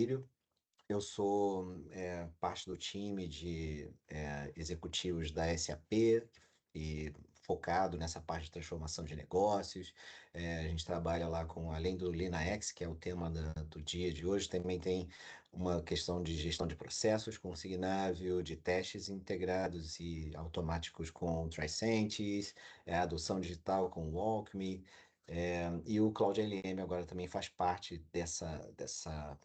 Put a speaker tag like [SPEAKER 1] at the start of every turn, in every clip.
[SPEAKER 1] Emílio, eu sou parte do time de executivos da SAP e focado nessa parte de transformação de negócios. A gente trabalha lá com, além do LeanIX, que é o tema do dia de hoje, também tem uma questão de gestão de processos com Signavio, de testes integrados e automáticos com Tricentis, adoção digital com WalkMe. E o Cloud LM agora também faz parte dessa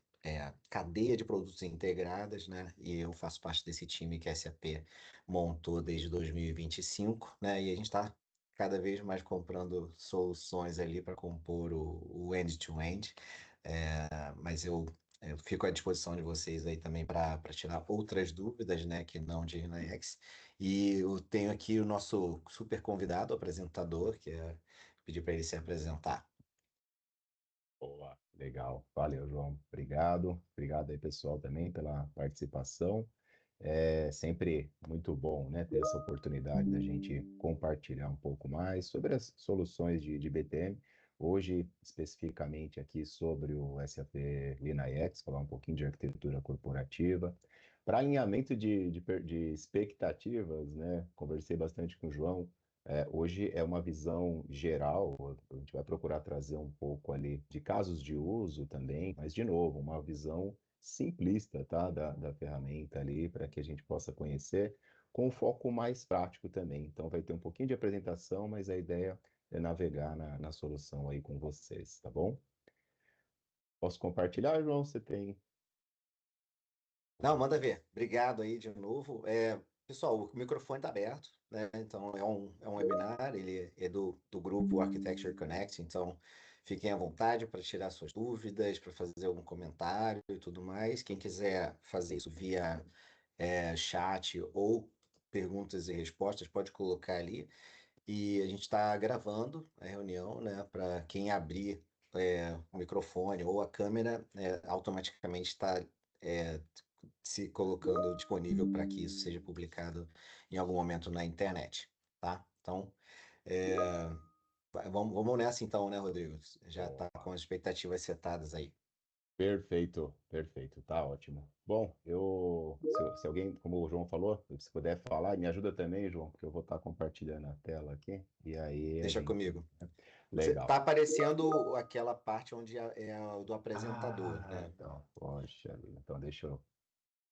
[SPEAKER 1] cadeia de produtos integradas, né? E eu faço parte desse time que a SAP montou desde 2025, né? E a gente está cada vez mais comprando soluções ali para compor o end-to-end. Mas eu fico à disposição de vocês aí também para tirar outras dúvidas, né? Que não de Linux. E eu tenho aqui o nosso super convidado, apresentador, pedir para ele se apresentar.
[SPEAKER 2] Boa, legal. Valeu, João. Obrigado. Obrigado aí, pessoal, também pela participação. É sempre muito bom, né, ter essa oportunidade da gente compartilhar um pouco mais sobre as soluções de BTM. Hoje, especificamente aqui sobre o SAP LeanIX, falar um pouquinho de arquitetura corporativa. Para alinhamento de expectativas, né, conversei bastante com o João. Hoje é uma visão geral, a gente vai procurar trazer um pouco ali de casos de uso também, mas, de novo, uma visão simplista, tá, da ferramenta ali, para que a gente possa conhecer, com um foco mais prático também. Então, vai ter um pouquinho de apresentação, mas a ideia é navegar na solução aí com vocês, tá bom? Posso compartilhar, João? Você tem.
[SPEAKER 1] Não, manda ver. Obrigado aí de novo. Pessoal, o microfone está aberto, né? Então é um webinar, ele é do grupo Architecture Connect, então fiquem à vontade para tirar suas dúvidas, para fazer algum comentário e tudo mais. Quem quiser fazer isso via chat ou perguntas e respostas, pode colocar ali. E a gente está gravando a reunião, né? Para quem abrir o microfone ou a câmera, automaticamente está se colocando disponível para que isso seja publicado em algum momento na internet, tá? Então, é, vamos nessa então, né, Rodrigo? Já está com
[SPEAKER 2] Opa.
[SPEAKER 1] as expectativas setadas aí.
[SPEAKER 2] Perfeito, perfeito, tá ótimo. Bom, se alguém, como o João falou, se puder falar, me ajuda também, João, porque eu vou estar compartilhando a tela aqui, e aí a
[SPEAKER 1] Deixa
[SPEAKER 2] gente.
[SPEAKER 1] comigo. Tá
[SPEAKER 2] Legal.
[SPEAKER 1] aparecendo aquela parte onde é o do apresentador,
[SPEAKER 2] Ah,
[SPEAKER 1] né?
[SPEAKER 2] então, poxa vida. Então deixa eu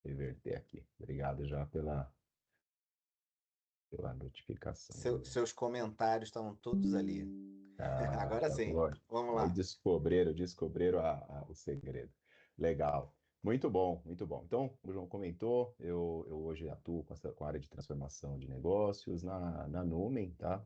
[SPEAKER 2] reverter aqui. Obrigado já pela notificação.
[SPEAKER 1] Seus comentários estão todos ali.
[SPEAKER 2] Ah,
[SPEAKER 1] Agora
[SPEAKER 2] tá
[SPEAKER 1] sim.
[SPEAKER 2] bom.
[SPEAKER 1] Vamos
[SPEAKER 2] Aí
[SPEAKER 1] lá.
[SPEAKER 2] descobriram o segredo. Legal. Muito bom, muito bom. Então, o João comentou, eu hoje atuo com a área de transformação de negócios na Numen, tá?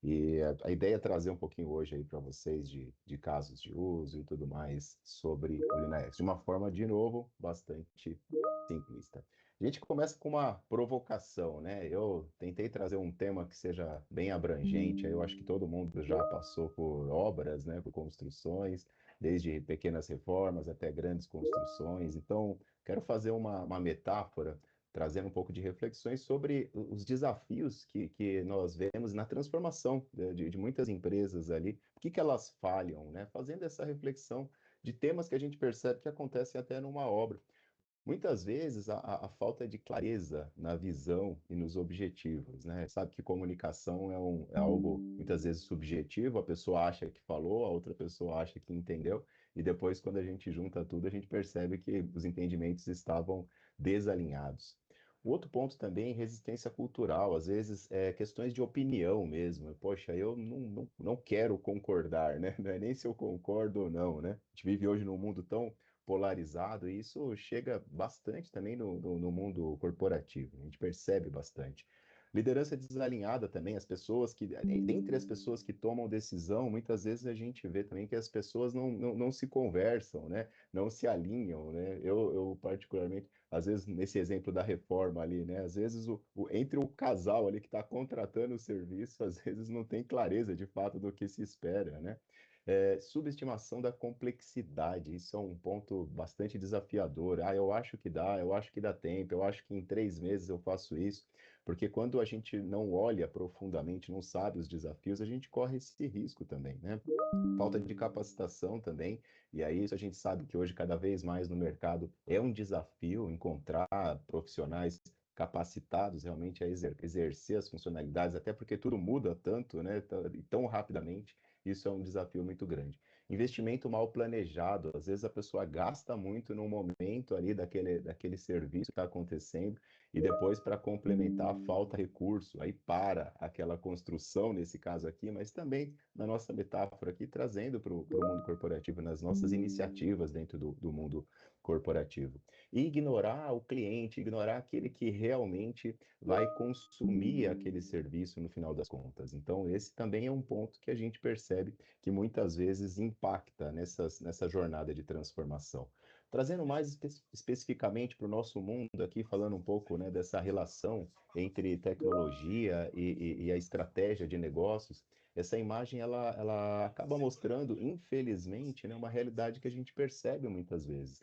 [SPEAKER 2] E a ideia é trazer um pouquinho hoje aí para vocês de casos de uso e tudo mais sobre o Linux, de uma forma, de novo, bastante simplista. A gente começa com uma provocação, né? Eu tentei trazer um tema que seja bem abrangente. Aí eu acho que todo mundo já passou por obras, né? Por construções, desde pequenas reformas até grandes construções. Então, quero fazer uma metáfora, trazendo um pouco de reflexões sobre os desafios que nós vemos na transformação de muitas empresas ali. O que elas falham, né? Fazendo essa reflexão de temas que a gente percebe que acontecem até numa obra. Muitas vezes a falta de clareza na visão e nos objetivos, né? Sabe que comunicação é algo muitas vezes subjetivo, a pessoa acha que falou, a outra pessoa acha que entendeu, e depois, quando a gente junta tudo, a gente percebe que os entendimentos estavam desalinhados. O outro ponto também, resistência cultural, às vezes questões de opinião mesmo. Poxa, eu não quero concordar, né? Não é nem se eu concordo ou não, né? A gente vive hoje num mundo tão polarizado, e isso chega bastante também no mundo corporativo, a gente percebe bastante. Liderança desalinhada também, dentre as pessoas que tomam decisão, muitas vezes a gente vê também que as pessoas não se conversam, né? Não se alinham, né? Eu, particularmente, às vezes, nesse exemplo da reforma ali, né? Às vezes, entre o casal ali que está contratando o serviço, às vezes não tem clareza de fato do que se espera, né? Subestimação da complexidade, isso é um ponto bastante desafiador. Ah, eu acho que dá, eu acho que dá tempo, eu acho que em 3 meses eu faço isso, porque quando a gente não olha profundamente, não sabe os desafios, a gente corre esse risco também, né? Falta de capacitação também, e aí isso a gente sabe que hoje cada vez mais no mercado é um desafio encontrar profissionais capacitados realmente a exercer as funcionalidades, até porque tudo muda tanto, né, e tão rapidamente, isso é um desafio muito grande. Investimento mal planejado, às vezes a pessoa gasta muito no momento ali daquele serviço que está acontecendo, e depois para complementar falta recurso, aí para aquela construção nesse caso aqui, mas também na nossa metáfora aqui, trazendo para o mundo corporativo, nas nossas iniciativas dentro do mundo corporativo. E ignorar o cliente, ignorar aquele que realmente vai consumir aquele serviço no final das contas. Então, esse também é um ponto que a gente percebe que muitas vezes impacta nessa jornada de transformação. Trazendo mais especificamente para o nosso mundo aqui, falando um pouco, né, dessa relação entre tecnologia e a estratégia de negócios, essa imagem ela acaba mostrando, infelizmente, né, uma realidade que a gente percebe muitas vezes,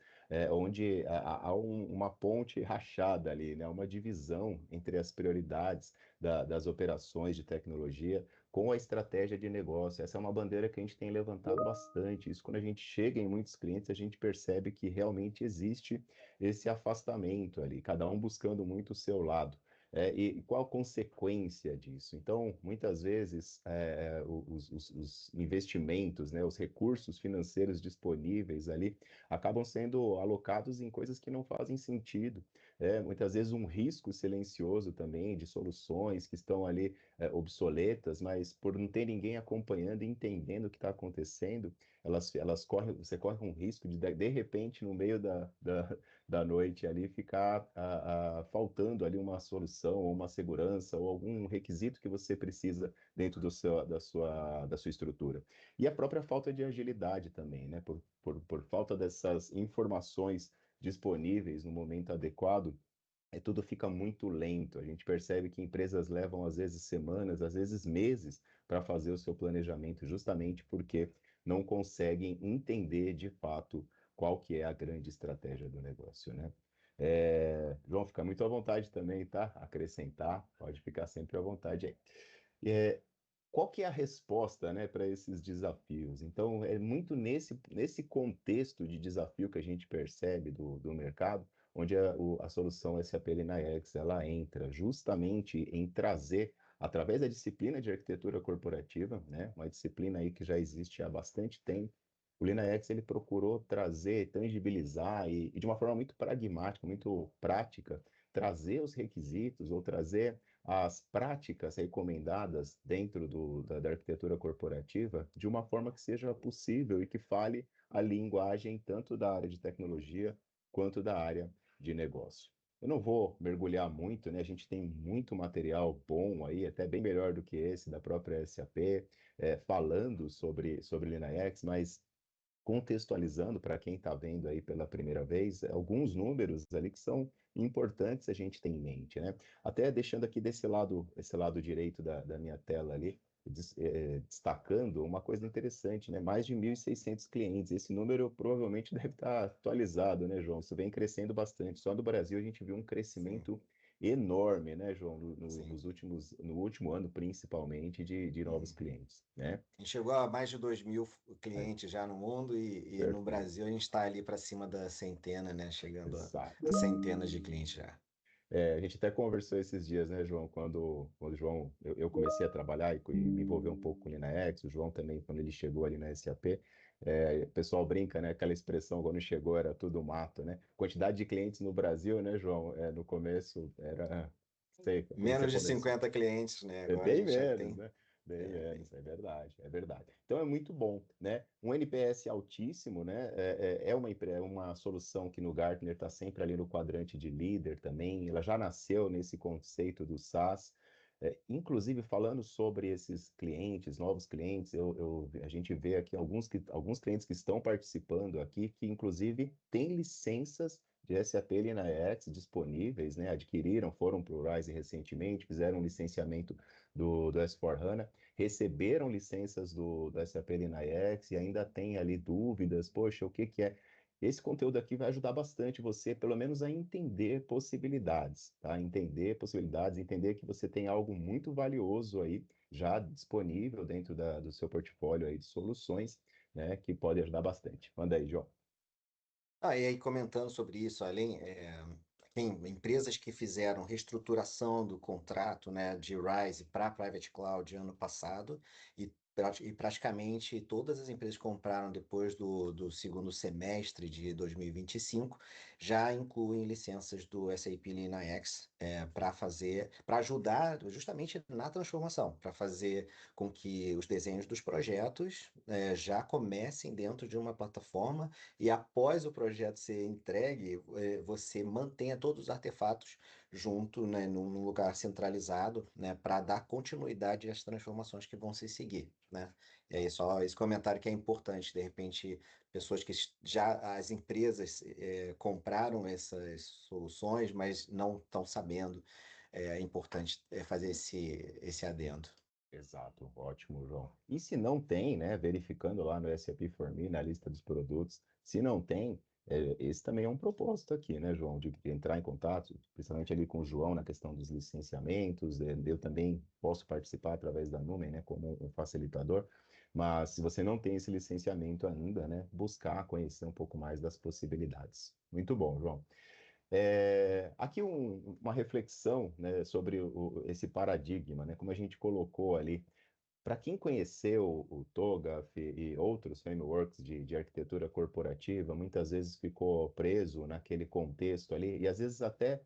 [SPEAKER 2] onde há uma ponte rachada ali, né, uma divisão entre as prioridades das operações de tecnologia com a estratégia de negócio. Essa é uma bandeira que a gente tem levantado bastante. Isso, quando a gente chega em muitos clientes, a gente percebe que realmente existe esse afastamento ali, cada um buscando muito o seu lado. E qual a consequência disso? Então, muitas vezes, os investimentos, né, os recursos financeiros disponíveis ali acabam sendo alocados em coisas que não fazem sentido. Muitas vezes, um risco silencioso também de soluções que estão ali obsoletas, mas por não ter ninguém acompanhando e entendendo o que está acontecendo, você corre um risco de repente, no meio da noite ali ficar faltando ali uma solução ou uma segurança ou algum requisito que você precisa dentro da sua estrutura. E a própria falta de agilidade também, né? Por falta dessas informações disponíveis no momento adequado, tudo fica muito lento. A gente percebe que empresas levam, às vezes, semanas, às vezes meses para fazer o seu planejamento, justamente porque não conseguem entender de fato qual que é a grande estratégia do negócio, né? João, fica muito à vontade também, tá? Acrescentar, pode ficar sempre à vontade aí. É, qual que é a resposta, né, para esses desafios? Então, é muito nesse contexto de desafio que a gente percebe do mercado, onde a solução SAP LeanIX, ela entra justamente em trazer, através da disciplina de arquitetura corporativa, né, uma disciplina aí que já existe há bastante tempo, o LeanIX ele procurou trazer, tangibilizar e de uma forma muito pragmática, muito prática, trazer os requisitos ou trazer as práticas recomendadas dentro da arquitetura corporativa de uma forma que seja possível e que fale a linguagem tanto da área de tecnologia quanto da área de negócio. Eu não vou mergulhar muito, né? A gente tem muito material bom aí, até bem melhor do que esse da própria SAP, falando sobre LeanIX, mas contextualizando para quem está vendo aí pela primeira vez, alguns números ali que são importantes a gente ter em mente, né? Até deixando aqui esse lado direito da minha tela ali, destacando uma coisa interessante, né? Mais de 1.600 clientes. Esse número provavelmente deve estar atualizado, né, João? Isso vem crescendo bastante. Só no Brasil a gente viu um
[SPEAKER 1] Sim,
[SPEAKER 2] crescimento enorme, né, João,
[SPEAKER 1] sim.
[SPEAKER 2] no último ano, principalmente, de novos
[SPEAKER 1] Uhum.
[SPEAKER 2] clientes, né?
[SPEAKER 1] A gente chegou a mais de 2.000
[SPEAKER 2] Aí,
[SPEAKER 1] clientes já no mundo e no
[SPEAKER 2] perfeito.
[SPEAKER 1] Brasil a gente está ali para cima da centena, né? Chegando a
[SPEAKER 2] Exato.
[SPEAKER 1] centenas de clientes já.
[SPEAKER 2] A gente até conversou esses dias, né, João, quando o João, eu comecei a trabalhar e me envolver um pouco com o Linux, o João também, quando ele chegou ali na SAP, o pessoal brinca, né, aquela expressão, quando chegou era tudo mato, né? Quantidade de clientes no Brasil, né, João, no começo era, sei, quando você
[SPEAKER 1] Menos de
[SPEAKER 2] começou,
[SPEAKER 1] 50 clientes, né?
[SPEAKER 2] é
[SPEAKER 1] Agora a
[SPEAKER 2] bem
[SPEAKER 1] gente já
[SPEAKER 2] menos,
[SPEAKER 1] tem.
[SPEAKER 2] né? Bem
[SPEAKER 1] Bem.
[SPEAKER 2] menos, é verdade, é verdade. Então é muito bom, né? Um NPS altíssimo, né? É uma solução que no Gartner está sempre ali no quadrante de líder também. Ela já nasceu nesse conceito do SaaS. Inclusive, falando sobre esses clientes, novos clientes, a gente vê aqui alguns clientes que estão participando aqui, que inclusive têm licenças de SAP LeanIX disponíveis, né? Adquiriram, foram para o Rise recentemente, fizeram um licenciamento do S4HANA, receberam licenças do SAP LeanIX e ainda tem ali dúvidas, poxa, o que que é? Esse conteúdo aqui vai ajudar bastante você, pelo menos, a entender possibilidades, tá? Entender possibilidades, entender que você tem algo muito valioso aí já disponível dentro do seu portfólio aí de soluções, né, que pode ajudar bastante. Manda aí, João.
[SPEAKER 1] E aí, comentando sobre isso, além, tem empresas que fizeram reestruturação do contrato, né, de Rise para Private Cloud ano passado, e praticamente todas as empresas que compraram depois do segundo semestre de 2025 já incluem licenças do SAP LeanIX para ajudar justamente na transformação, para fazer com que os desenhos dos projetos já comecem dentro de uma plataforma e após o projeto ser entregue, você mantenha todos os artefatos junto, né, num lugar centralizado, né, para dar continuidade às transformações que vão se seguir, né? E aí só esse comentário que é importante, de repente, pessoas que já as empresas compraram essas soluções, mas não estão sabendo, é importante fazer esse adendo.
[SPEAKER 2] Exato, ótimo, João. E se não tem, né, verificando lá no SAP For Me, na lista dos produtos, se não tem, esse também é um propósito aqui, né, João, de entrar em contato, principalmente ali com o João na questão dos licenciamentos, eu também posso participar através da Numen, né, como um facilitador, mas se você não tem esse licenciamento ainda, né, buscar conhecer um pouco mais das possibilidades. Muito bom, João. Aqui uma reflexão, né, sobre esse paradigma, né, como a gente colocou ali. Para quem conheceu o TOGAF e outros frameworks de arquitetura corporativa, muitas vezes ficou preso naquele contexto ali e às vezes até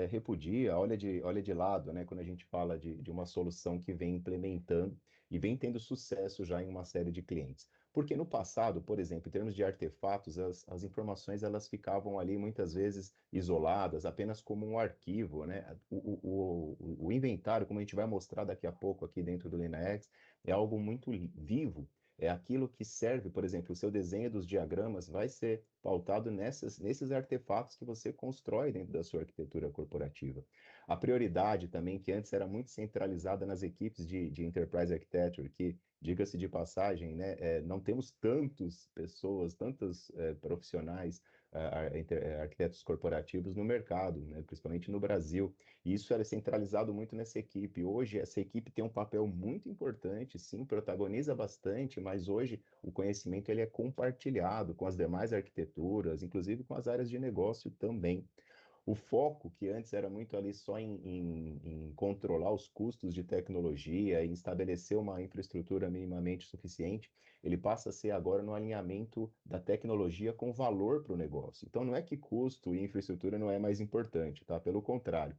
[SPEAKER 2] repudia, olha de lado, né, quando a gente fala de uma solução que vem implementando e vem tendo sucesso já em uma série de clientes. Porque no passado, por exemplo, em termos de artefatos, as informações elas ficavam ali muitas vezes isoladas, apenas como um arquivo, né? O inventário, como a gente vai mostrar daqui a pouco aqui dentro do LeanIX, é algo muito vivo. É aquilo que serve, por exemplo, o seu desenho dos diagramas vai ser pautado nesses artefatos que você constrói dentro da sua arquitetura corporativa. A prioridade também, que antes era muito centralizada nas equipes de Enterprise Architecture, que, diga-se de passagem, né, não temos tantas pessoas, tantos profissionais, arquitetos corporativos no mercado, né, principalmente no Brasil. E isso era centralizado muito nessa equipe. Hoje, essa equipe tem um papel muito importante, sim, protagoniza bastante, mas hoje o conhecimento ele é compartilhado com as demais arquiteturas, inclusive com as áreas de negócio também. O foco, que antes era muito ali só em controlar os custos de tecnologia, em estabelecer uma infraestrutura minimamente suficiente, ele passa a ser agora no alinhamento da tecnologia com valor para o negócio. Então, não é que custo e infraestrutura não é mais importante, tá? Pelo contrário,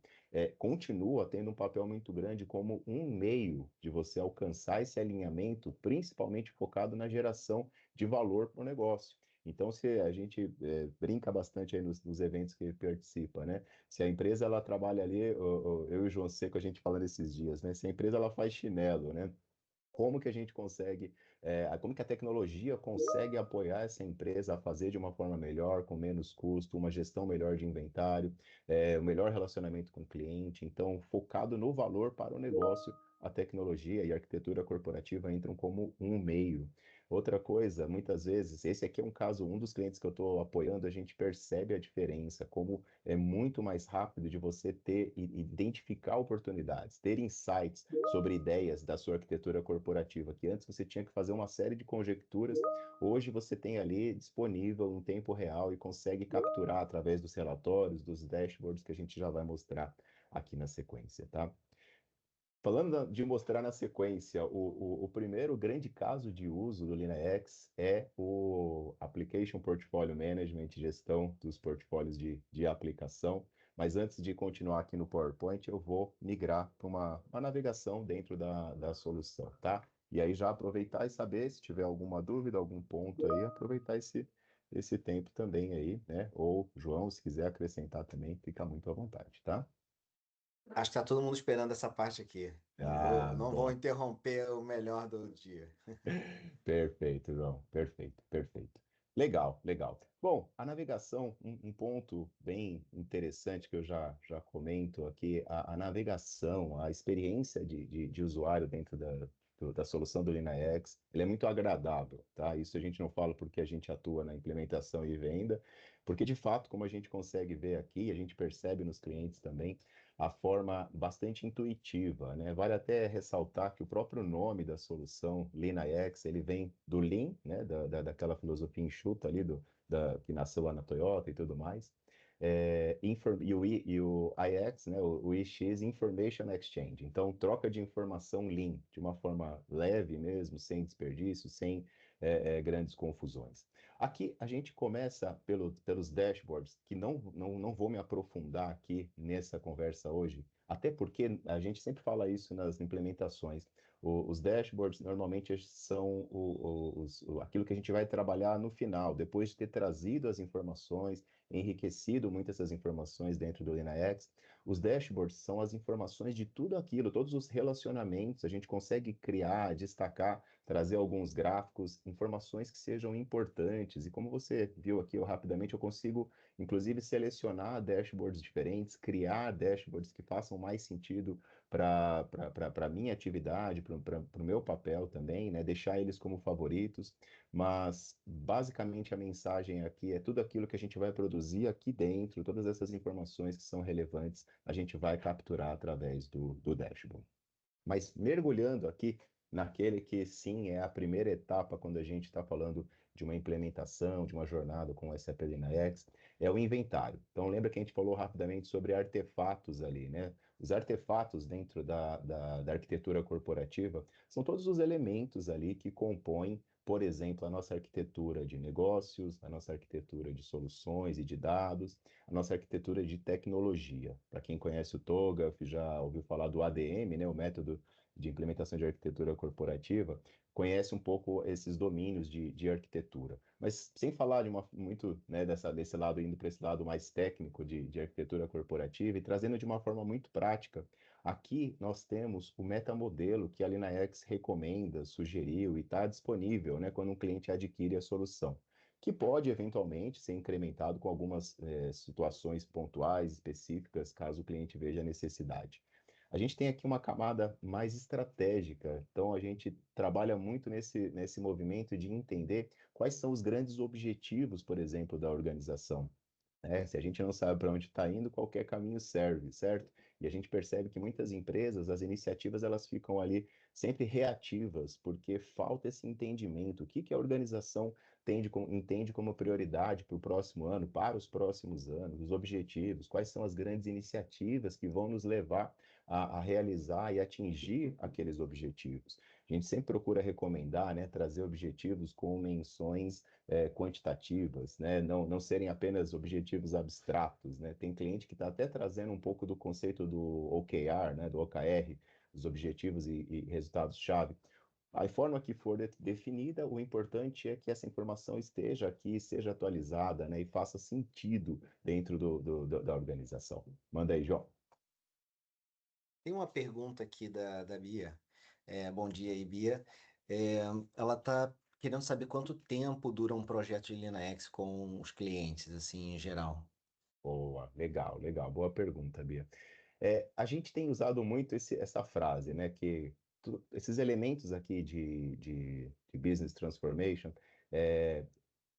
[SPEAKER 2] continua tendo um papel muito grande como um meio de você alcançar esse alinhamento, principalmente focado na geração de valor para o negócio. Então, se a gente brinca bastante aí nos eventos que participa, né? Se a empresa ela trabalha ali, eu e o João Seco, a gente falando esses dias, né? Se a empresa ela faz chinelo, né? Como que a gente consegue, como que a tecnologia consegue apoiar essa empresa a fazer de uma forma melhor, com menos custo, uma gestão melhor de inventário, um melhor relacionamento com o cliente. Então, focado no valor para o negócio, a tecnologia e a arquitetura corporativa entram como um meio. Outra coisa, muitas vezes, esse aqui é um caso, um dos clientes que eu estou apoiando, a gente percebe a diferença, como é muito mais rápido de você ter e identificar oportunidades, ter insights sobre ideias da sua arquitetura corporativa, que antes você tinha que fazer uma série de conjecturas, hoje você tem ali disponível em tempo real e consegue capturar através dos relatórios, dos dashboards que a gente já vai mostrar aqui na sequência, tá? Falando de mostrar na sequência, o primeiro grande caso de uso do LeanIX é o Application Portfolio Management, gestão dos portfólios de aplicação. Mas antes de continuar aqui no PowerPoint, eu vou migrar para uma navegação dentro da solução, tá? E aí já aproveitar e saber se tiver alguma dúvida, algum ponto aí, aproveitar esse tempo também aí, né? Ou, João, se quiser acrescentar também, fica muito à vontade, tá?
[SPEAKER 1] Acho que está todo mundo esperando essa parte aqui.
[SPEAKER 2] Ah,
[SPEAKER 1] Não vou
[SPEAKER 2] bom.
[SPEAKER 1] interromper o melhor do dia.
[SPEAKER 2] Perfeito, João. Perfeito, perfeito. Legal, legal. Bom, a navegação, um ponto bem interessante que eu já comento aqui, a navegação, a experiência de usuário dentro da solução do LeanIX, ele é muito agradável, tá? Isso a gente não fala porque a gente atua na implementação e venda, porque de fato, como a gente consegue ver aqui, a gente percebe nos clientes também, a forma bastante intuitiva, né? Vale até ressaltar que o próprio nome da solução, LeanIX, ele vem do Lean, né? Daquela filosofia enxuta ali, que nasceu lá na Toyota e tudo mais. E o IX, né, o IX, Information Exchange. Então, troca de informação Lean, de uma forma leve mesmo, sem desperdício, sem grandes confusões. Aqui a gente começa pelos dashboards, que não vou me aprofundar aqui nessa conversa hoje, até porque a gente sempre fala isso nas implementações. Os dashboards normalmente são aquilo que a gente vai trabalhar no final, depois de ter trazido as informações, enriquecido muito essas informações dentro do LeanIX. Os dashboards são as informações de tudo aquilo, todos os relacionamentos, a gente consegue criar, destacar, trazer alguns gráficos, informações que sejam importantes. E como você viu aqui, rapidamente, eu consigo, inclusive, selecionar dashboards diferentes, criar dashboards que façam mais sentido para a minha atividade, para o meu papel também, né? Deixar eles como favoritos. Mas, basicamente, a mensagem aqui é tudo aquilo que a gente vai produzir aqui dentro, todas essas informações que são relevantes, a gente vai capturar através do dashboard. Mas mergulhando aqui naquele que sim é a primeira etapa quando a gente está falando de uma implementação, de uma jornada com o SAP LeanIX, é o inventário. Então lembra que a gente falou rapidamente sobre artefatos ali, né? Os artefatos dentro da arquitetura corporativa são todos os elementos ali que compõem, por exemplo, a nossa arquitetura de negócios, a nossa arquitetura de soluções e de dados, a nossa arquitetura de tecnologia. Para quem conhece o TOGAF, já ouviu falar do ADM, né, o método de implementação de arquitetura corporativa, conhece um pouco esses domínios de arquitetura. Mas sem falar muito, né, desse lado, indo para esse lado mais técnico de arquitetura corporativa e trazendo de uma forma muito prática, aqui nós temos o metamodelo que a LeanIX recomenda, sugeriu e está disponível, né, quando um cliente adquire a solução, que pode eventualmente ser incrementado com algumas situações pontuais, específicas, caso o cliente veja a necessidade. A gente tem aqui uma camada mais estratégica, então a gente trabalha muito nesse movimento de entender quais são os grandes objetivos, por exemplo, da organização, né? Se a gente não sabe para onde está indo, qualquer caminho serve, certo? E a gente percebe que muitas empresas, as iniciativas, elas ficam ali sempre reativas, porque falta esse entendimento. O que que a organização entende como prioridade para o próximo ano, para os próximos anos, os objetivos, quais são as grandes iniciativas que vão nos levar a realizar e atingir aqueles objetivos. A gente sempre procura recomendar, né, trazer objetivos com menções quantitativas, né? Não serem apenas objetivos abstratos, né? Tem cliente que está até trazendo um pouco do conceito do OKR, né? Do OKR, os objetivos e resultados-chave. A forma que for definida, o importante é que essa informação esteja aqui, seja atualizada, né? E faça sentido dentro da organização. Manda aí, João.
[SPEAKER 1] Tem uma pergunta aqui da Bia. Bom dia aí, Bia. É, ela está querendo saber quanto tempo dura um projeto de LeanIX com os clientes, assim, em geral.
[SPEAKER 2] Boa, legal, legal. Boa pergunta, Bia. A gente tem usado muito essa frase, né? Que esses elementos aqui de business transformation, é,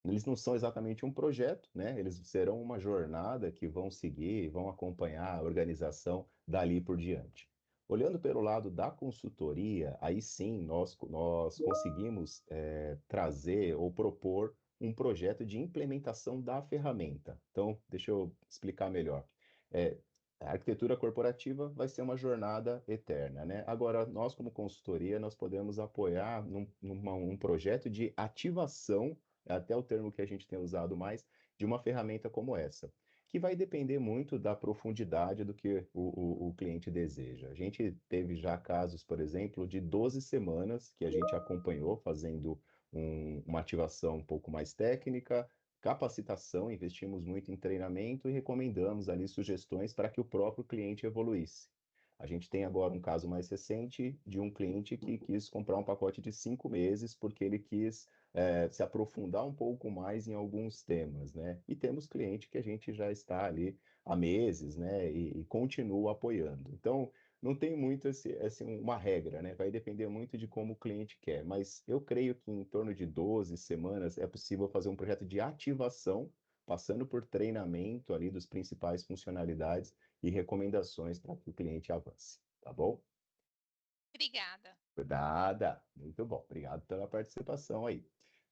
[SPEAKER 2] eles não são exatamente um projeto, né? Eles serão uma jornada que vão seguir, vão acompanhar a organização dali por diante. Olhando pelo lado da consultoria, aí sim nós conseguimos trazer ou propor um projeto de implementação da ferramenta. Então, deixa eu explicar melhor. É, a arquitetura corporativa vai ser uma jornada eterna, né? Agora, nós como consultoria, nós podemos apoiar um projeto de ativação, é até o termo que a gente tem usado mais, de uma ferramenta como essa, que vai depender muito da profundidade do que o cliente deseja. A gente teve já casos, por exemplo, de 12 semanas que a gente acompanhou fazendo uma ativação um pouco mais técnica, capacitação, investimos muito em treinamento e recomendamos ali sugestões para que o próprio cliente evoluísse. A gente tem agora um caso mais recente de um cliente que quis comprar um pacote de 5 meses porque ele quis se aprofundar um pouco mais em alguns temas, né? E temos cliente que a gente já está ali há meses, né? E continua apoiando. Então, não tem muito uma regra, né? Vai depender muito de como o cliente quer, mas eu creio que em torno de 12 semanas é possível fazer um projeto de ativação, passando por treinamento ali dos principais funcionalidades e recomendações para que o cliente avance, tá bom?
[SPEAKER 3] Obrigada.
[SPEAKER 2] Nada, muito bom, obrigado pela participação aí.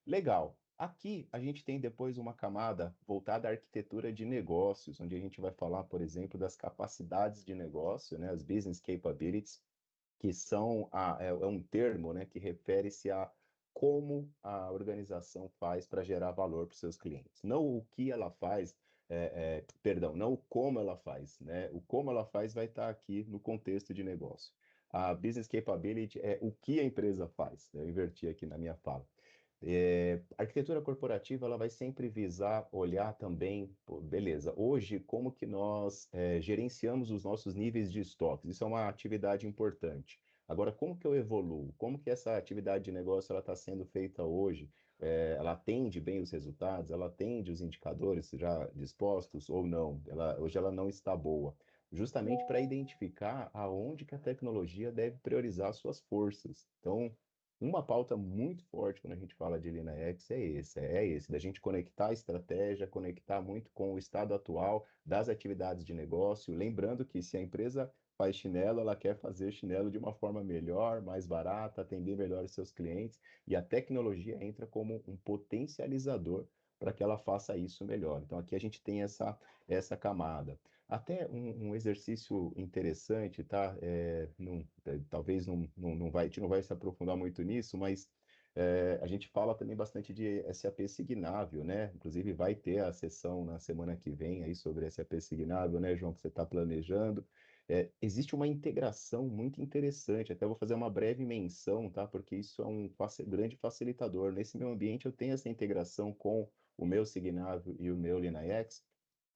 [SPEAKER 2] Legal. Aqui a gente tem depois uma camada voltada à arquitetura de negócios, onde a gente vai falar, por exemplo, das capacidades de negócio, né, as business capabilities, que são é um termo, né, que refere-se a como a organização faz para gerar valor para os seus clientes. Não o que ela faz, perdão, não o como ela faz, né? O como ela faz vai estar aqui no contexto de negócio. A business capability é o que a empresa faz, né? Eu inverti aqui na minha fala. A arquitetura corporativa ela vai sempre visar olhar também, pô, beleza, hoje como que nós gerenciamos os nossos níveis de estoques? Isso é uma atividade importante. Agora, como que eu evoluo? Como que essa atividade de negócio ela está sendo feita hoje? Ela atende bem os resultados? Ela atende os indicadores já dispostos ou não? Hoje ela não está boa. Justamente para identificar aonde que a tecnologia deve priorizar suas forças. Então, uma pauta muito forte quando a gente fala de LeanIX é esse, da gente conectar a estratégia, conectar muito com o estado atual das atividades de negócio, lembrando que se a empresa faz chinelo, ela quer fazer chinelo de uma forma melhor, mais barata, atender melhor os seus clientes, e a tecnologia entra como um potencializador para que ela faça isso melhor. Então aqui a gente tem essa camada. Até um exercício interessante, tá? Talvez a gente não vai se aprofundar muito nisso, mas a gente fala também bastante de SAP Signável, né? Inclusive vai ter a sessão na semana que vem aí sobre SAP Signável, né, João, que você está planejando. Existe uma integração muito interessante, até vou fazer uma breve menção, tá? Porque isso é um grande facilitador. Nesse meu ambiente eu tenho essa integração com o meu Signável e o meu LeanIX,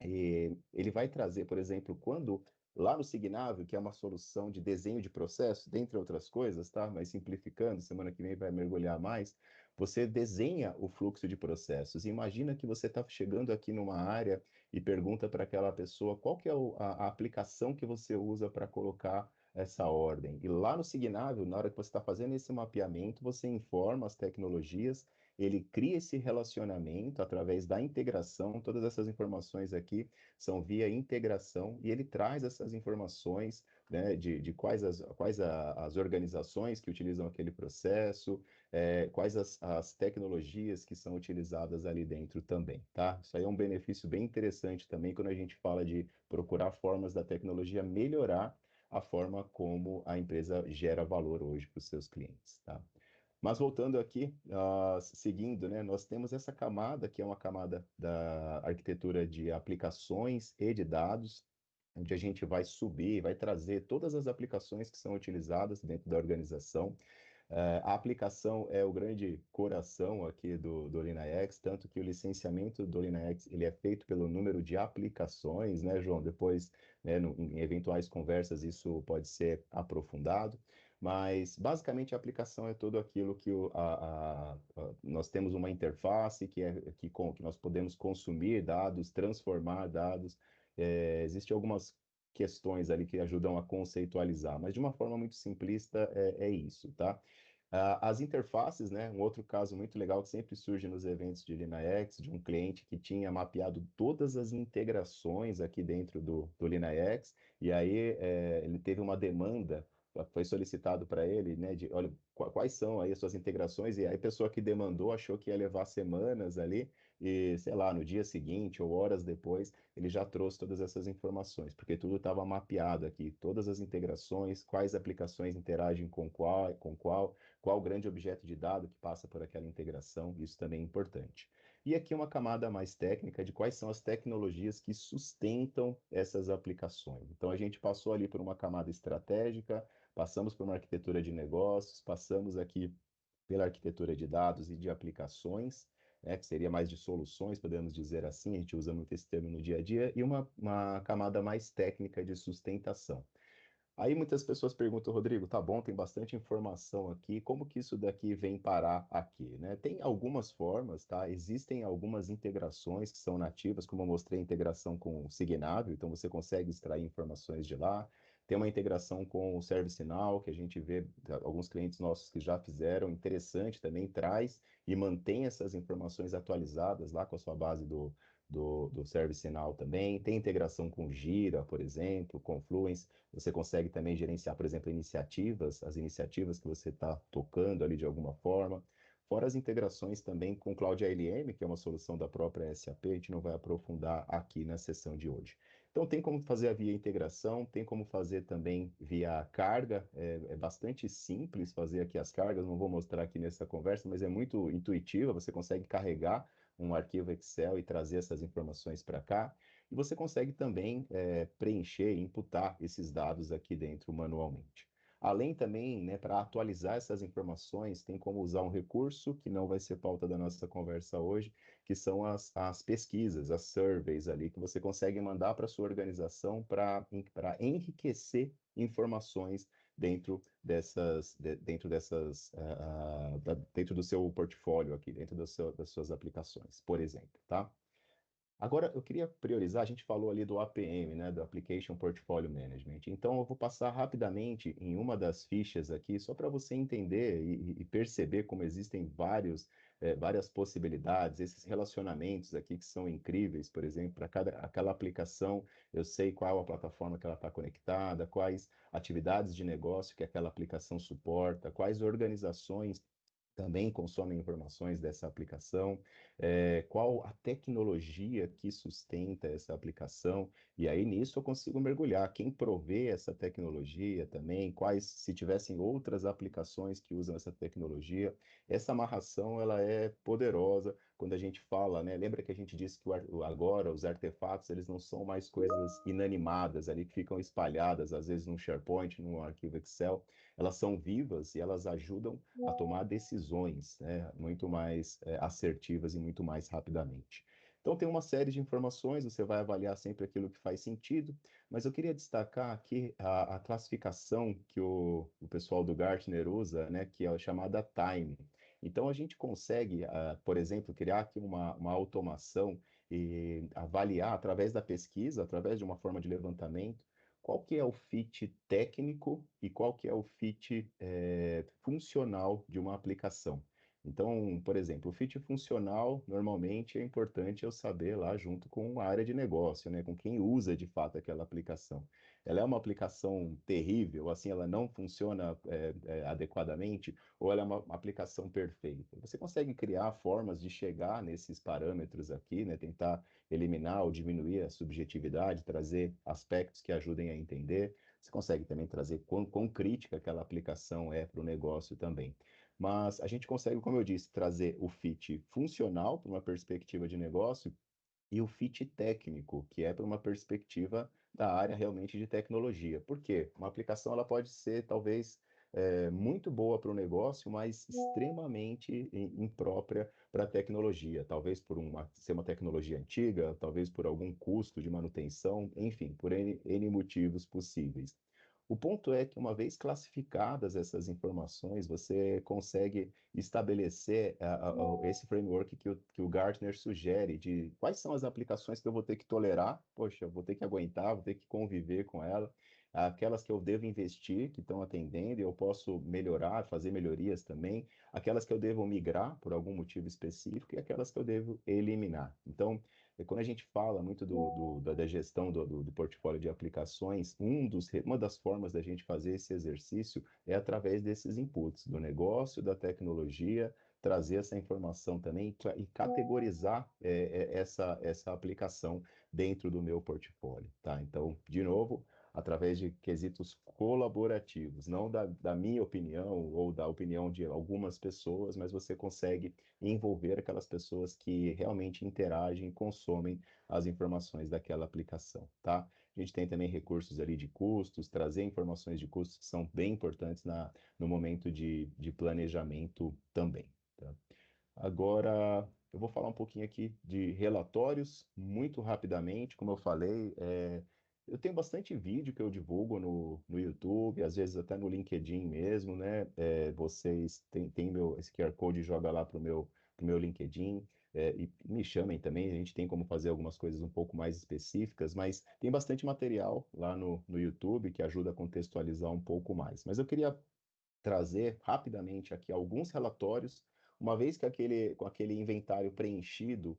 [SPEAKER 2] e ele vai trazer, por exemplo, quando lá no Signável, que é uma solução de desenho de processo, dentre outras coisas, tá? Mas simplificando, semana que vem vai mergulhar mais, você desenha o fluxo de processos. Imagina que você está chegando aqui numa área e pergunta para aquela pessoa qual que é a aplicação que você usa para colocar essa ordem. E lá no Signável, na hora que você está fazendo esse mapeamento, você informa as tecnologias, ele cria esse relacionamento através da integração. Todas essas informações aqui são via integração e ele traz essas informações, né, de quais as organizações que utilizam aquele processo, quais as tecnologias que são utilizadas ali dentro também, tá? Isso aí é um benefício bem interessante também quando a gente fala de procurar formas da tecnologia melhorar a forma como a empresa gera valor hoje para os seus clientes, tá? Mas voltando aqui, seguindo, né, nós temos essa camada, que é uma camada da arquitetura de aplicações e de dados, onde a gente vai subir, vai trazer todas as aplicações que são utilizadas dentro da organização. A aplicação é o grande coração aqui do LeanIX, tanto que o licenciamento do LeanIX ele é feito pelo número de aplicações, né, João? Depois, né, em eventuais conversas, isso pode ser aprofundado. Mas, basicamente, a aplicação é tudo aquilo que nós temos uma interface que nós podemos consumir dados, transformar dados. Existem algumas questões ali que ajudam a conceitualizar, mas de uma forma muito simplista é isso, tá? As interfaces, né? Um outro caso muito legal que sempre surge nos eventos de LeanIX, de um cliente que tinha mapeado todas as integrações aqui dentro do LeanIX, e aí ele teve uma demanda, foi solicitado para ele, né? De, olha, quais são aí as suas integrações? E aí a pessoa que demandou achou que ia levar semanas ali, e sei lá, no dia seguinte ou horas depois, ele já trouxe todas essas informações, porque tudo estava mapeado aqui, todas as integrações, quais aplicações interagem qual o grande objeto de dado que passa por aquela integração, isso também é importante. E aqui uma camada mais técnica de quais são as tecnologias que sustentam essas aplicações. Então a gente passou ali por uma camada estratégica, passamos por uma arquitetura de negócios, passamos aqui pela arquitetura de dados e de aplicações, né, que seria mais de soluções, podemos dizer assim, a gente usa muito esse termo no dia a dia, e uma camada mais técnica de sustentação. Aí muitas pessoas perguntam, Rodrigo, tá bom, tem bastante informação aqui, como que isso daqui vem parar aqui, né? Tem algumas formas, tá? Existem algumas integrações que são nativas, como eu mostrei a integração com o Signavio, então você consegue extrair informações de lá. Tem uma integração com o ServiceNow, que a gente vê alguns clientes nossos que já fizeram, interessante também, traz e mantém essas informações atualizadas lá com a sua base do ServiceNow também. Tem integração com Gira, por exemplo, Confluence. Você consegue também gerenciar, por exemplo, iniciativas, as iniciativas que você está tocando ali de alguma forma. Fora as integrações também com Cloud ALM, que é uma solução da própria SAP, a gente não vai aprofundar aqui na sessão de hoje. Então, tem como fazer via integração, tem como fazer também via carga, é bastante simples fazer aqui as cargas, não vou mostrar aqui nessa conversa, mas é muito intuitiva, você consegue carregar um arquivo Excel e trazer essas informações para cá, e você consegue também preencher e imputar esses dados aqui dentro manualmente. Além também, né, para atualizar essas informações, tem como usar um recurso que não vai ser pauta da nossa conversa hoje, que são as pesquisas, as surveys ali, que você consegue mandar para a sua organização para enriquecer informações dentro do seu portfólio aqui, dentro das suas aplicações, por exemplo, tá? Agora, eu queria priorizar, a gente falou ali do APM, né, do Application Portfolio Management. Então, eu vou passar rapidamente em uma das fichas aqui, só para você entender e perceber como existem várias possibilidades, esses relacionamentos aqui que são incríveis, por exemplo, para aquela aplicação, eu sei qual a plataforma que ela está conectada, quais atividades de negócio que aquela aplicação suporta, quais organizações também consomem informações dessa aplicação, qual a tecnologia que sustenta essa aplicação, e aí nisso eu consigo mergulhar. Quem provê essa tecnologia também, quais, se tivessem outras aplicações que usam essa tecnologia, essa amarração ela é poderosa quando a gente fala, né? Lembra que a gente disse que agora os artefatos eles não são mais coisas inanimadas ali que ficam espalhadas, às vezes num SharePoint, num arquivo Excel, elas são vivas e elas ajudam a tomar decisões, né, muito mais assertivas e muito mais rapidamente. Então, tem uma série de informações, você vai avaliar sempre aquilo que faz sentido, mas eu queria destacar aqui a classificação que o pessoal do Gartner usa, né, que é a chamada Time. Então, a gente consegue, por exemplo, criar aqui uma automação e avaliar através da pesquisa, através de uma forma de levantamento, qual que é o fit técnico e qual que é o fit funcional de uma aplicação. Então, por exemplo, o fit funcional, normalmente é importante eu saber lá junto com a área de negócio, né, com quem usa de fato aquela aplicação. Ela é uma aplicação terrível, assim, ela não funciona adequadamente, ou ela é uma aplicação perfeita. Você consegue criar formas de chegar nesses parâmetros aqui, né, tentar eliminar ou diminuir a subjetividade, trazer aspectos que ajudem a entender. Você consegue também trazer quão crítica aquela aplicação é para o negócio também. Mas a gente consegue, como eu disse, trazer o fit funcional para uma perspectiva de negócio e o fit técnico, que é para uma perspectiva da área realmente de tecnologia. Por quê? Uma aplicação ela pode ser talvez muito boa para o negócio, mas extremamente imprópria para a tecnologia. Talvez ser uma tecnologia antiga, talvez por algum custo de manutenção, enfim, por N motivos possíveis. O ponto é que, uma vez classificadas essas informações, você consegue estabelecer esse framework que o Gartner sugere de quais são as aplicações que eu vou ter que tolerar, poxa, eu vou ter que aguentar, vou ter que conviver com ela, aquelas que eu devo investir, que estão atendendo, e eu posso melhorar, fazer melhorias também, aquelas que eu devo migrar por algum motivo específico e aquelas que eu devo eliminar. Então, quando a gente fala muito da gestão do portfólio de aplicações, uma das formas da gente fazer esse exercício é através desses inputs, do negócio, da tecnologia, trazer essa informação também e categorizar essa aplicação dentro do meu portfólio, tá? Então, de novo, através de quesitos colaborativos, não da minha opinião ou da opinião de algumas pessoas, mas você consegue envolver aquelas pessoas que realmente interagem e consomem as informações daquela aplicação, tá? A gente tem também recursos ali de custos, trazer informações de custos que são bem importantes no momento de planejamento também, tá? Agora, eu vou falar um pouquinho aqui de relatórios, muito rapidamente, como eu falei, eu tenho bastante vídeo que eu divulgo no YouTube, às vezes até no LinkedIn mesmo, né? Vocês têm esse QR Code, joga lá pro meu LinkedIn. e me chamem também, a gente tem como fazer algumas coisas um pouco mais específicas, mas tem bastante material lá no YouTube que ajuda a contextualizar um pouco mais. Mas eu queria trazer rapidamente aqui alguns relatórios, uma vez que com aquele inventário preenchido,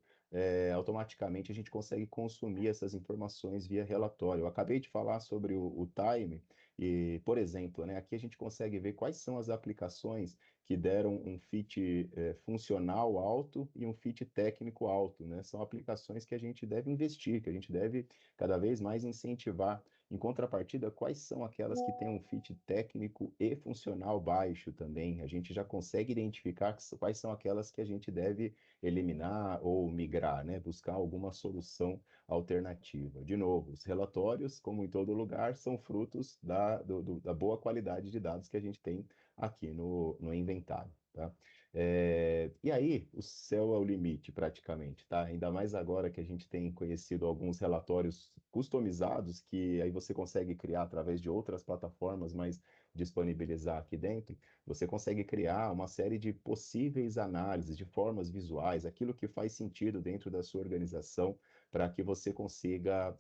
[SPEAKER 2] automaticamente a gente consegue consumir essas informações via relatório. Eu acabei de falar sobre o Time, e, por exemplo, né, aqui a gente consegue ver quais são as aplicações que deram um fit funcional alto e um fit técnico alto, né? São aplicações que a gente deve investir, que a gente deve cada vez mais incentivar. Em contrapartida, quais são aquelas que têm um fit técnico e funcional baixo também? A gente já consegue identificar quais são aquelas que a gente deve eliminar ou migrar, né? Buscar alguma solução alternativa. De novo, os relatórios, como em todo lugar, são frutos da boa qualidade de dados que a gente tem aqui no inventário, tá? E aí, o céu é o limite, praticamente, tá? Ainda mais agora que a gente tem conhecido alguns relatórios customizados que aí você consegue criar através de outras plataformas, mas disponibilizar aqui dentro, você consegue criar uma série de possíveis análises de formas visuais, aquilo que faz sentido dentro da sua organização, para que você consiga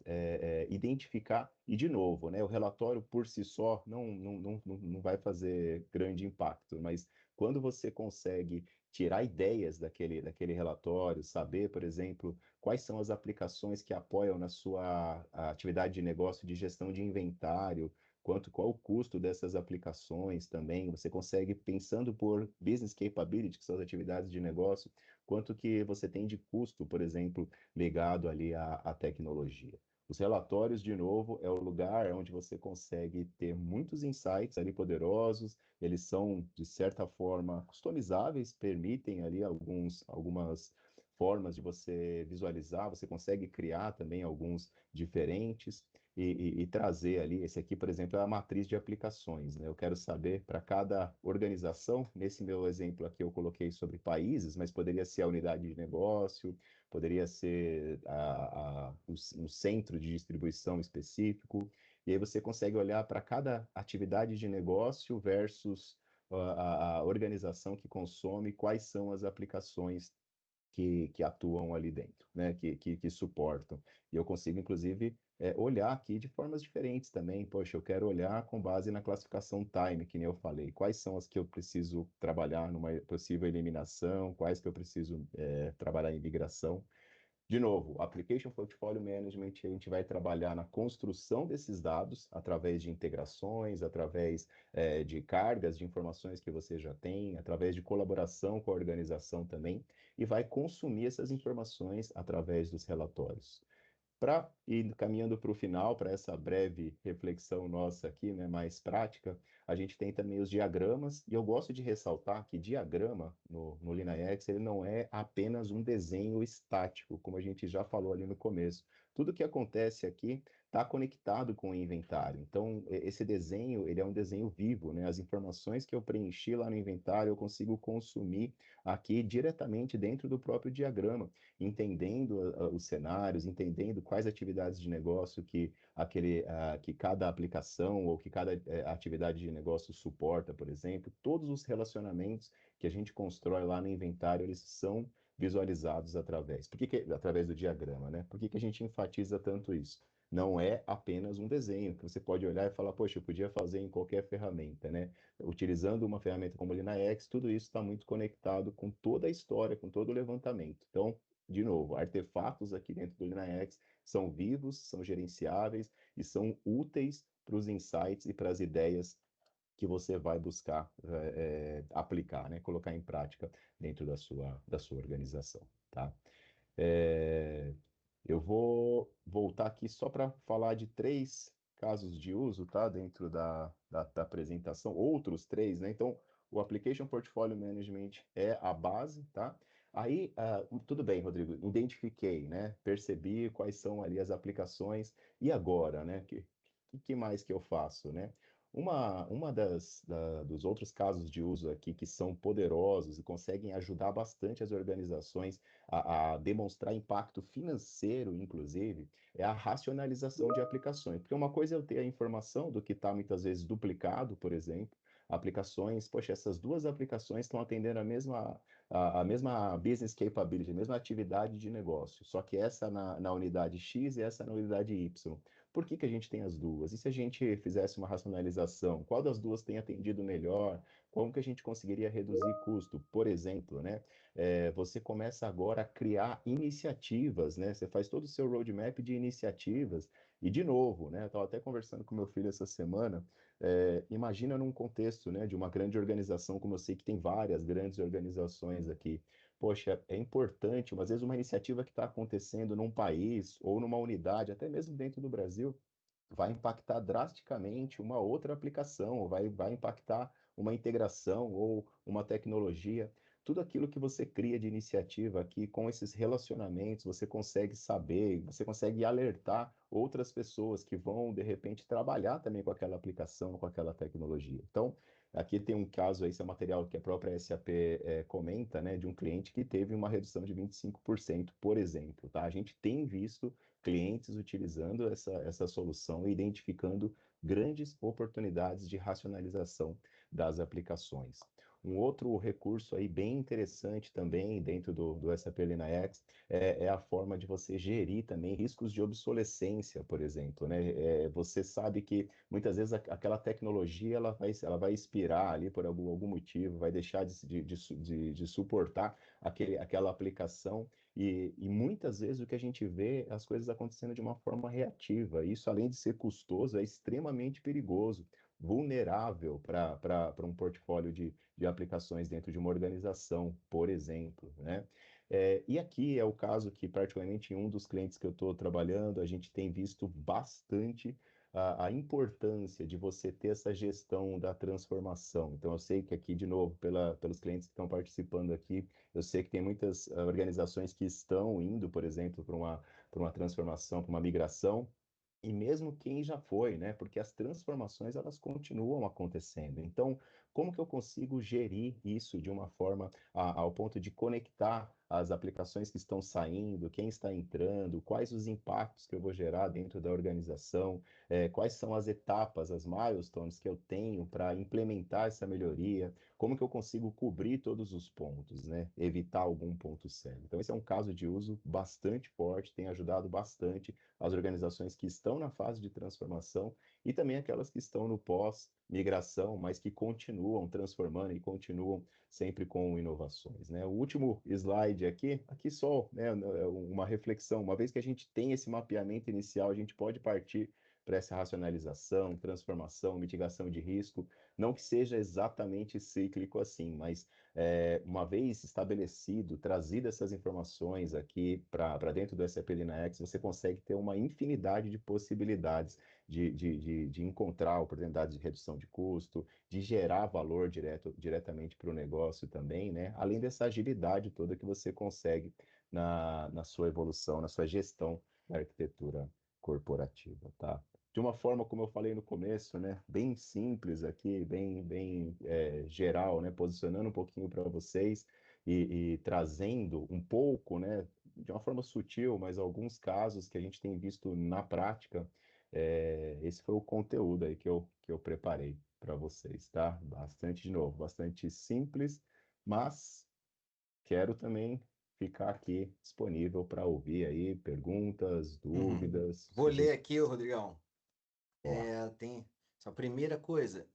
[SPEAKER 2] identificar, e de novo, né, o relatório por si só não vai fazer grande impacto, mas quando você consegue tirar ideias daquele relatório, saber, por exemplo, quais são as aplicações que apoiam na sua atividade de negócio de gestão de inventário, qual o custo dessas aplicações também, você consegue, pensando por business capability, que são as atividades de negócio, quanto que você tem de custo, por exemplo, ligado ali à tecnologia. Os relatórios, de novo, é o lugar onde você consegue ter muitos insights ali poderosos, eles são, de certa forma, customizáveis, permitem ali algumas formas de você visualizar, você consegue criar também alguns diferentes e trazer ali, esse aqui, por exemplo, é a matriz de aplicações, né? Eu quero saber para cada organização, nesse meu exemplo aqui eu coloquei sobre países, mas poderia ser a unidade de negócio, poderia ser um centro de distribuição específico, e aí você consegue olhar para cada atividade de negócio versus a organização que consome, quais são as aplicações que atuam ali dentro, né? Que suportam. E eu consigo, inclusive, olhar aqui de formas diferentes também. Poxa, eu quero olhar com base na classificação Time, que nem eu falei. Quais são as que eu preciso trabalhar numa possível eliminação, quais que eu preciso trabalhar em migração. De novo, Application Portfolio Management, a gente vai trabalhar na construção desses dados através de integrações, através de cargas de informações que você já tem, através de colaboração com a organização também, e vai consumir essas informações através dos relatórios. Para ir caminhando para o final, para essa breve reflexão nossa aqui, né, mais prática, a gente tem também os diagramas, e eu gosto de ressaltar que diagrama no LinaX, ele não é apenas um desenho estático, como a gente já falou ali no começo. Tudo que acontece aqui está conectado com o inventário. Então, esse desenho, ele é um desenho vivo, né? As informações que eu preenchi lá no inventário, eu consigo consumir aqui diretamente dentro do próprio diagrama, entendendo os cenários, entendendo quais atividades de negócio que cada aplicação ou que cada atividade de negócio suporta, por exemplo, todos os relacionamentos que a gente constrói lá no inventário, eles são visualizados através do diagrama, né? Por que a gente enfatiza tanto isso? Não é apenas um desenho que você pode olhar e falar, poxa, eu podia fazer em qualquer ferramenta, né? Utilizando uma ferramenta como a LinaX, tudo isso está muito conectado com toda a história, com todo o levantamento. Então, de novo, artefatos aqui dentro do LinaX são vivos, são gerenciáveis e são úteis para os insights e para as ideias que você vai buscar aplicar, né? Colocar em prática dentro da sua organização, tá? É, eu vou voltar aqui só para falar de 3 casos de uso, tá? Dentro da apresentação, outros 3, né? Então, o Application Portfolio Management é a base, tá? Aí, tudo bem, Rodrigo, identifiquei, né? Percebi quais são ali as aplicações. E agora, né? Que mais que eu faço, né? Dos outros casos de uso aqui que são poderosos e conseguem ajudar bastante as organizações a demonstrar impacto financeiro, inclusive, é a racionalização de aplicações. Porque uma coisa é eu ter a informação do que está muitas vezes duplicado, por exemplo, aplicações, poxa, essas duas aplicações estão atendendo a mesma business capability, a mesma atividade de negócio, só que essa na unidade X e essa na unidade Y. Por que que a gente tem as duas? E se a gente fizesse uma racionalização, qual das duas tem atendido melhor? Como que a gente conseguiria reduzir custo? Por exemplo, né? Você começa agora a criar iniciativas, né? Você faz todo o seu roadmap de iniciativas. E, de novo, né? Eu estava até conversando com meu filho essa semana. Imagina num contexto, né, de uma grande organização, como eu sei que tem várias grandes organizações aqui. Poxa, é importante, às vezes, uma iniciativa que está acontecendo num país ou numa unidade, até mesmo dentro do Brasil, vai impactar drasticamente uma outra aplicação, vai impactar uma integração ou uma tecnologia. Tudo aquilo que você cria de iniciativa aqui, com esses relacionamentos, você consegue saber, você consegue alertar outras pessoas que vão, de repente, trabalhar também com aquela aplicação, com aquela tecnologia. Então, aqui tem um caso, esse é material que a própria SAP comenta, né, de um cliente que teve uma redução de 25%, por exemplo, tá? A gente tem visto clientes utilizando essa solução e identificando grandes oportunidades de racionalização das aplicações. Um outro recurso aí bem interessante também dentro do SAP LeanIX é a forma de você gerir também riscos de obsolescência, por exemplo, né? Você sabe que muitas vezes aquela tecnologia ela vai expirar ali por algum motivo, vai deixar de suportar aquela aplicação e muitas vezes o que a gente vê é as coisas acontecendo de uma forma reativa. Isso, além de ser custoso, é extremamente perigoso, vulnerável para um portfólio de aplicações dentro de uma organização, por exemplo, né? E aqui é o caso que, particularmente em um dos clientes que eu estou trabalhando, a gente tem visto bastante a importância de você ter essa gestão da transformação. Então, eu sei que aqui, de novo, pelos clientes que estão participando aqui, eu sei que tem muitas organizações que estão indo, por exemplo, para uma transformação, para uma migração, e mesmo quem já foi, né? Porque as transformações elas continuam acontecendo. Então, como que eu consigo gerir isso de uma forma ao ponto de conectar as aplicações que estão saindo, quem está entrando, quais os impactos que eu vou gerar dentro da organização, quais são as etapas, as milestones que eu tenho para implementar essa melhoria, como que eu consigo cobrir todos os pontos, né? Evitar algum ponto cego. Então, esse é um caso de uso bastante forte, tem ajudado bastante as organizações que estão na fase de transformação e também aquelas que estão no pós-migração, mas que continuam transformando e continuam sempre com inovações, né? O último slide aqui só, né, uma reflexão. Uma vez que a gente tem esse mapeamento inicial, a gente pode partir para essa racionalização, transformação, mitigação de risco, não que seja exatamente cíclico assim, mas uma vez estabelecido, trazido essas informações aqui para dentro do SAP LeanIX, você consegue ter uma infinidade de possibilidades de encontrar oportunidades de redução de custo, de gerar valor diretamente para o negócio também, né? Além dessa agilidade toda que você consegue na sua evolução, na sua gestão da arquitetura corporativa, tá? De uma forma, como eu falei no começo, né, bem simples aqui, bem geral, né, posicionando um pouquinho para vocês e trazendo um pouco, né, de uma forma sutil, mas alguns casos que a gente tem visto na prática, esse foi o conteúdo aí que eu preparei para vocês, tá? Bastante, de novo, bastante simples, mas quero também ficar aqui disponível para ouvir aí perguntas,
[SPEAKER 1] Uhum.
[SPEAKER 2] dúvidas,
[SPEAKER 1] Vou ler
[SPEAKER 2] sugestões.
[SPEAKER 1] aqui, Rodrigão.
[SPEAKER 2] Ó,
[SPEAKER 1] Tem essa primeira coisa.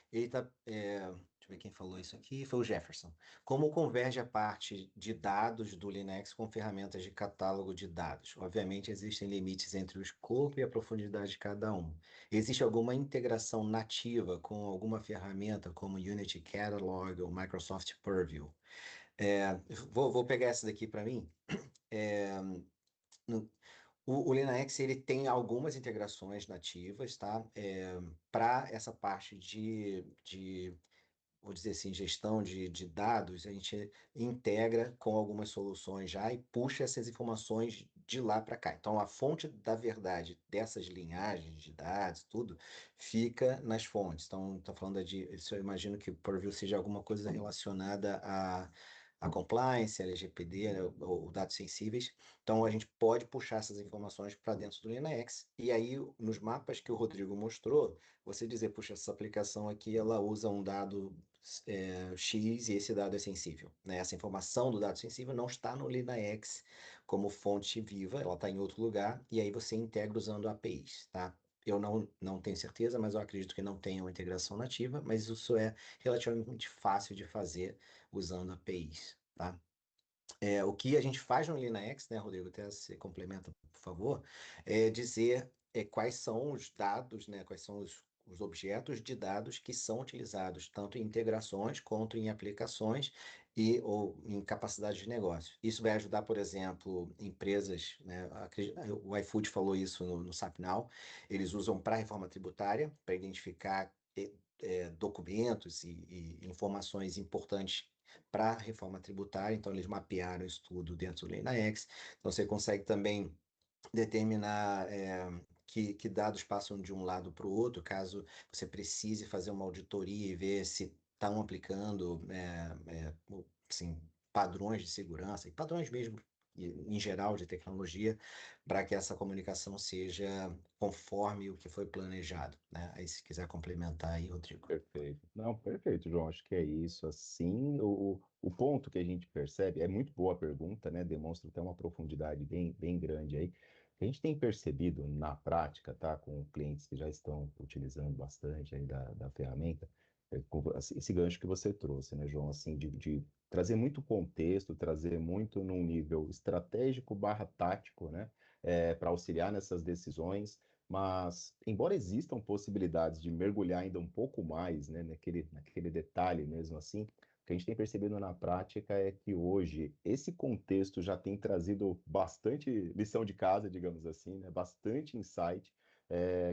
[SPEAKER 1] Ele tá. Deixa eu ver quem falou isso aqui. Foi o Jefferson. Como converge a parte de dados do Linux com ferramentas de catálogo de dados? Obviamente, existem limites entre o escopo e a profundidade de cada um. Existe alguma integração nativa com alguma ferramenta, como Unity Catalog ou Microsoft Purview? Vou pegar essa daqui para mim. É, o LeanIX ele tem algumas integrações nativas, tá? Para essa parte vou dizer assim, gestão de dados, a gente integra com algumas soluções já e puxa essas informações de lá para cá. Então, a fonte da verdade dessas linhagens de dados, tudo, fica nas fontes. Então, está falando isso eu imagino que o Purview seja alguma coisa relacionada a compliance, a LGPD, né, os dados sensíveis. Então, a gente pode puxar essas informações para dentro do LinaX. E aí, nos mapas que o Rodrigo mostrou, você dizer, puxa, essa aplicação aqui, ela usa um dado X e esse dado é sensível, né? Essa informação do dado sensível não está no LinaX como fonte viva, ela está em outro lugar, e aí você integra usando APIs, tá? Eu não tenho certeza, mas eu acredito que não tenha uma integração nativa, mas isso é relativamente fácil de fazer usando APIs, tá? O que a gente faz no LinaX, né, Rodrigo, até você complementa, por favor, é dizer quais são os dados, né, quais são os objetos de dados que são utilizados tanto em integrações quanto em aplicações ou em capacidade de negócio. Isso vai ajudar, por exemplo, empresas, né, o iFood falou isso no SAP Now, eles usam para a reforma tributária, para identificar documentos e informações importantes para a reforma tributária, então eles mapearam isso tudo dentro do LenaX. Então você consegue também determinar que dados passam de um lado para o outro, caso você precise fazer uma auditoria e ver se estão aplicando assim, padrões de segurança e padrões mesmo em geral de tecnologia para que essa comunicação seja conforme o que foi planejado, né? Aí se quiser complementar aí, Rodrigo.
[SPEAKER 2] Perfeito. Não, perfeito, João. Acho que é isso. Assim, o ponto que a gente percebe é muito boa a pergunta, né? Demonstra até uma profundidade bem grande aí. A gente tem percebido na prática, tá? Com clientes que já estão utilizando bastante aí da ferramenta, esse gancho que você trouxe, né, João? Assim, de trazer muito contexto, trazer muito num nível estratégico barra tático, né? Para auxiliar nessas decisões. Mas, embora existam possibilidades de mergulhar ainda um pouco mais, né, naquele detalhe mesmo assim, o que a gente tem percebido na prática é que hoje esse contexto já tem trazido bastante lição de casa, digamos assim, né, bastante insight,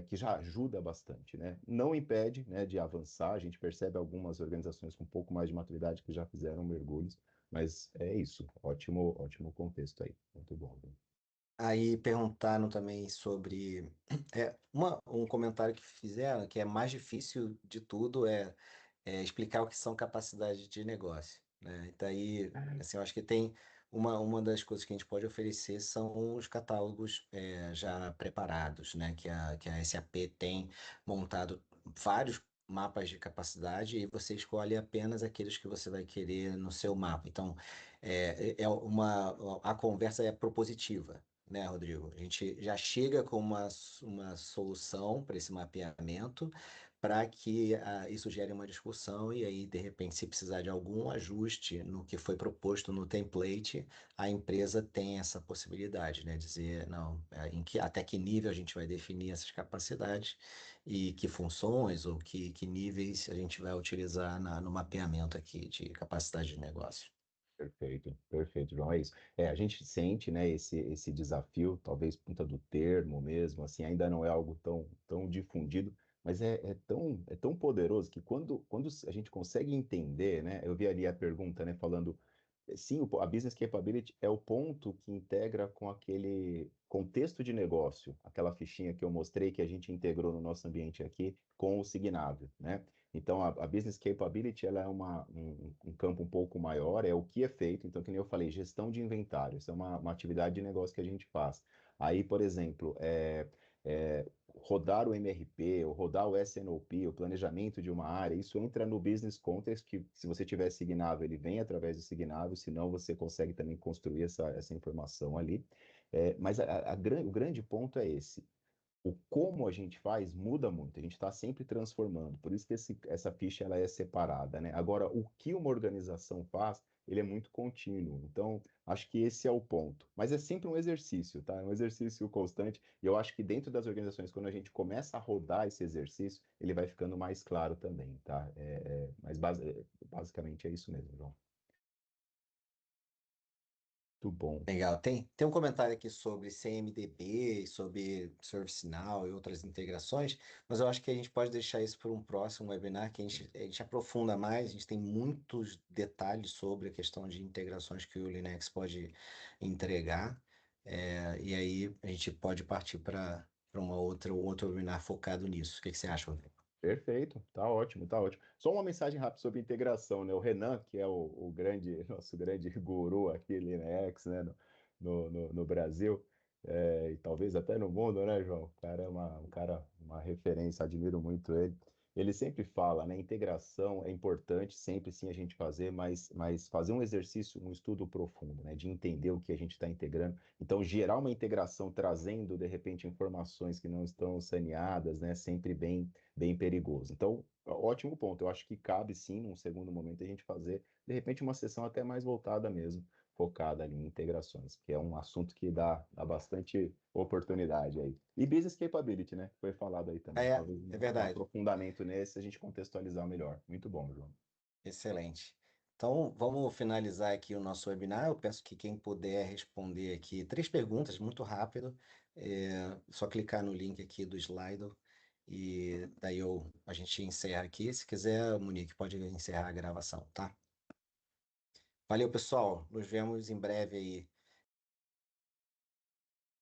[SPEAKER 2] que já ajuda bastante, né? Não impede, né, de avançar, a gente percebe algumas organizações com um pouco mais de maturidade que já fizeram mergulhos, mas é isso, ótimo contexto aí, muito bom. Viu?
[SPEAKER 1] Aí perguntaram também sobre um comentário que fizeram, que é mais difícil de tudo explicar o que são capacidades de negócio, né? Então aí, assim, eu acho que tem uma das coisas que a gente pode oferecer são os catálogos já preparados, né? Que a SAP tem montado vários mapas de capacidade e você escolhe apenas aqueles que você vai querer no seu mapa. Então, a conversa é propositiva, né, Rodrigo? A gente já chega com uma solução para esse mapeamento, para que isso gere uma discussão e aí, de repente, se precisar de algum ajuste no que foi proposto no template, a empresa tem essa possibilidade, né? Dizer, não, até que nível a gente vai definir essas capacidades e que funções ou que níveis a gente vai utilizar no mapeamento aqui de capacidade de negócio.
[SPEAKER 2] Perfeito, João, é isso. A gente sente, né, esse desafio, talvez ponta do termo mesmo, assim, ainda não é algo tão difundido, mas é tão poderoso que quando a gente consegue entender, né, eu vi ali a pergunta, né, falando, sim, a Business Capability é o ponto que integra com aquele contexto de negócio, aquela fichinha que eu mostrei que a gente integrou no nosso ambiente aqui com o Signável, né? Então, a Business Capability ela é um campo um pouco maior, é o que é feito. Então, que nem eu falei, gestão de inventário, isso é uma atividade de negócio que a gente faz. Aí, por exemplo, rodar o MRP, ou rodar o SNOP, o planejamento de uma área, isso entra no Business Context, que se você tiver Signável, ele vem através do Signável, senão você consegue também construir essa informação ali. Mas o grande ponto é esse o como a gente faz muda muito, a gente está sempre transformando, por isso que essa ficha ela é separada, né? Agora, o que uma organização faz, ele é muito contínuo, então acho que esse é o ponto. Mas é sempre um exercício, tá? É um exercício constante, e eu acho que dentro das organizações, quando a gente começa a rodar esse exercício, ele vai ficando mais claro também, tá? Mas basicamente é isso mesmo, João. Muito bom.
[SPEAKER 1] Legal. Tem um comentário aqui sobre CMDB, sobre ServiceNow e outras integrações, mas eu acho que a gente pode deixar isso para um próximo webinar, que a gente aprofunda mais, a gente tem muitos detalhes sobre a questão de integrações que o Linux pode entregar, e aí a gente pode partir para um outro webinar focado nisso. O que que você acha, Rodrigo?
[SPEAKER 2] Perfeito, tá ótimo, tá ótimo. Só uma mensagem rápida sobre integração, né? O Renan, que é o grande, nosso grande guru aqui, Linux, né, no Brasil, e talvez até no mundo, né, João? O cara é um cara, uma referência, admiro muito ele. Ele sempre fala, né? Integração é importante, sempre sim a gente fazer, mas fazer um exercício, um estudo profundo, né? De entender o que a gente está integrando. Então, gerar uma integração trazendo, de repente, informações que não estão saneadas, né? Sempre bem perigoso. Então, ótimo ponto. Eu acho que cabe sim, num segundo momento, a gente fazer, de repente, uma sessão até mais voltada mesmo, focada ali em integrações, que é um assunto que dá bastante oportunidade aí. E business capability, né? Foi falado aí também.
[SPEAKER 1] É,
[SPEAKER 2] Talvez
[SPEAKER 1] é
[SPEAKER 2] um
[SPEAKER 1] verdade.
[SPEAKER 2] aprofundamento nesse, a gente contextualizar melhor. Muito bom, João.
[SPEAKER 1] Excelente. Então, vamos finalizar aqui o nosso webinar. Eu peço que quem puder responder aqui 3 perguntas, muito rápido, só clicar no link aqui do Slido e daí a gente encerra aqui. Se quiser, Monique, pode encerrar a gravação, tá? Valeu, pessoal. Nos vemos em breve aí